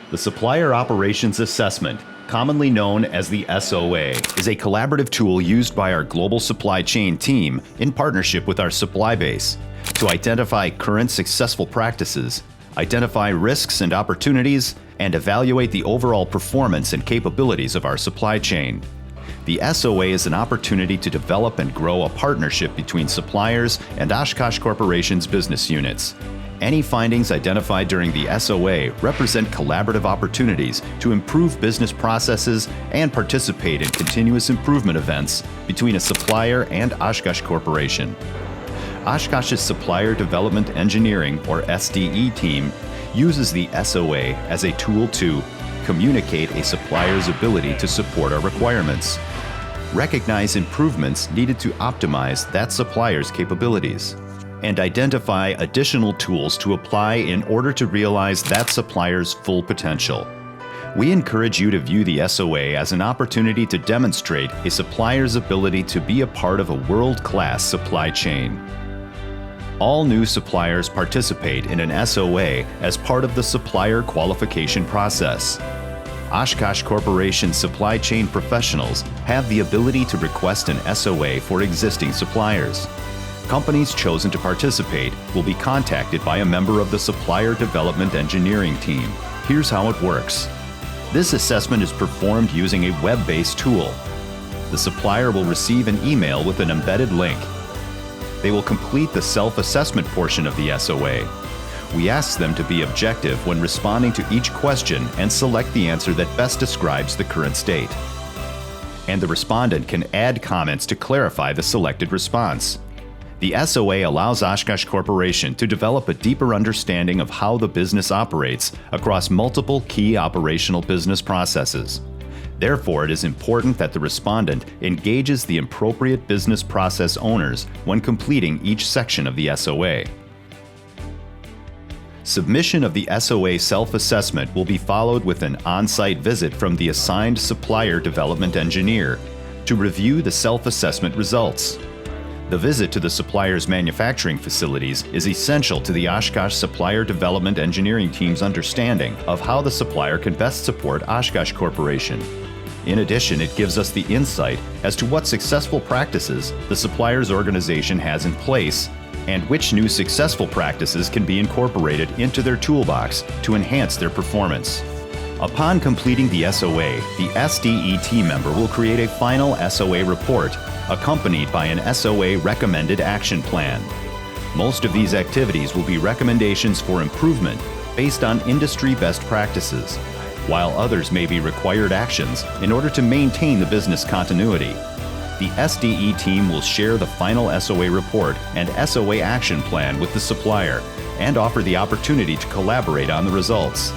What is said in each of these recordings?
The Supplier Operations Assessment, commonly known as the SOA, is a collaborative tool used by our global supply chain team in partnership with our supply base to identify current successful practices, identify risks and opportunities, and evaluate the overall performance and capabilities of our supply chain. The SOA is an opportunity to develop and grow a partnership between suppliers and Oshkosh Corporation's business units. Any findings identified during the SOA represent collaborative opportunities to improve business processes and participate in continuous improvement events between a supplier and Oshkosh Corporation. Oshkosh's Supplier Development Engineering, or SDE team, uses the SOA as a tool to communicate a supplier's ability to support our requirements, recognize improvements needed to optimize that supplier's capabilities, and identify additional tools to apply in order to realize that supplier's full potential. We encourage you to view the SOA as an opportunity to demonstrate a supplier's ability to be a part of a world-class supply chain. All new suppliers participate in an SOA as part of the supplier qualification process. Oshkosh Corporation supply chain professionals have the ability to request an SOA for existing suppliers. Companies chosen to participate will be contacted by a member of the Supplier Development Engineering team. Here's how it works. This assessment is performed using a web-based tool. The supplier will receive an email with an embedded link. They will complete the self-assessment portion of the SOA. We ask them to be objective when responding to each question and select the answer that best describes the current state. And the respondent can add comments to clarify the selected response. The SOA allows Oshkosh Corporation to develop a deeper understanding of how the business operates across multiple key operational business processes. Therefore, it is important that the respondent engages the appropriate business process owners when completing each section of the SOA. Submission of the SOA self-assessment will be followed with an on-site visit from the assigned supplier development engineer to review the self-assessment results. The visit to the supplier's manufacturing facilities is essential to the Oshkosh Supplier Development Engineering team's understanding of how the supplier can best support Oshkosh Corporation. In addition, it gives us the insight as to what successful practices the supplier's organization has in place and which new successful practices can be incorporated into their toolbox to enhance their performance. Upon completing the SOA, the SDE team member will create a final SOA report, accompanied by an SOA recommended action plan. Most of these activities will be recommendations for improvement based on industry best practices, while others may be required actions in order to maintain the business continuity. The SDE team will share the final SOA report and SOA action plan with the supplier and offer the opportunity to collaborate on the results.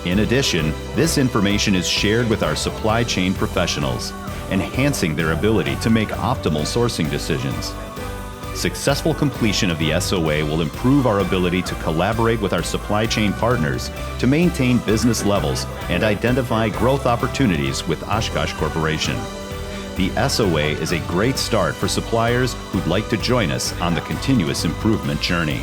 In addition, this information is shared with our supply chain professionals, enhancing their ability to make optimal sourcing decisions. Successful completion of the SOA will improve our ability to collaborate with our supply chain partners to maintain business levels and identify growth opportunities with Oshkosh Corporation. The SOA is a great start for suppliers who'd like to join us on the continuous improvement journey.